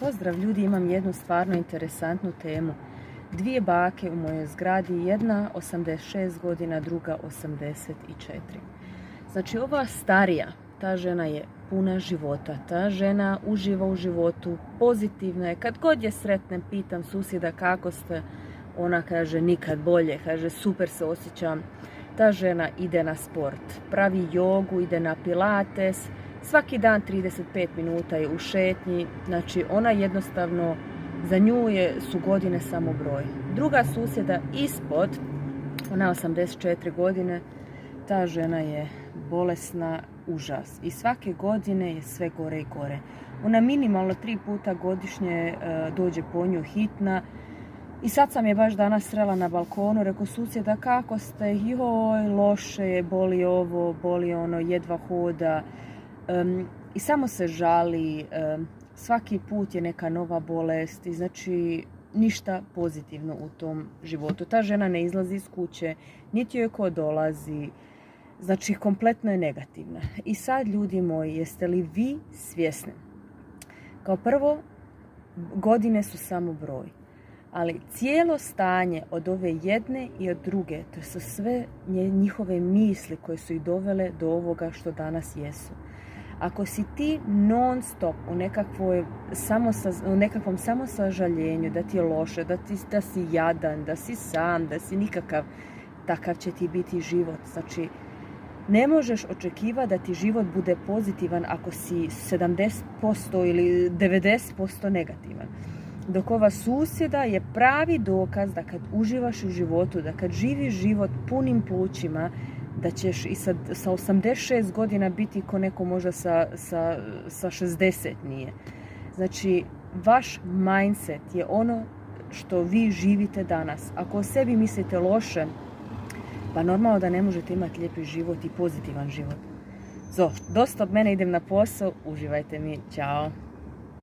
Pozdrav ljudi, imam jednu stvarno interesantnu temu. Dvije bake u mojoj zgradi, jedna 86 godina, druga 84. Znači ova starija, ta žena je puna života, ta žena uživa u životu, pozitivna je. Kad god je sretnem, pitam susjeda kako ste, ona kaže nikad bolje, kaže super se osjećam. Ta žena ide na sport, pravi jogu, ide na pilates, svaki dan 35 minuta je u šetnji, znači ona jednostavno, za nju su godine samo broj. Druga susjeda ispod, ona 84 godine, ta žena je bolesna, užas. I svake godine je sve gore i gore. Ona minimalno 3 puta godišnje dođe po nju hitna. I sad sam je baš danas srela na balkonu, rekao susjeda kako ste, joj loše je, boli ovo, boli ono, jedva hoda. I samo se žali, svaki put je neka nova bolest i znači ništa pozitivno u tom životu. Ta žena ne izlazi iz kuće, niti joj ko dolazi, znači kompletno je negativna. I sad ljudi moji, jeste li vi svjesni? Kao prvo, godine su samo broj. Ali cijelo stanje od ove jedne i od druge, to su sve njihove misli koje su ih dovele do ovoga što danas jesu. Ako si ti non stop u nekakvom samosažaljenju, da ti je loše, da si jadan, da si sam, da si nikakav, takav će ti biti život. Znači, ne možeš očekivati da ti život bude pozitivan ako si 70% ili 90% negativan. Dok ova susjeda je pravi dokaz da kad uživaš u životu, da kad živiš život punim plućima, da ćeš i sa 86 godina biti ko neko možda sa 60 nije. Znači, vaš mindset je ono što vi živite danas. Ako o sebi mislite loše, pa normalno da ne možete imati lijepi život i pozitivan život. Dosta od mene, idem na posao, uživajte mi, ćao.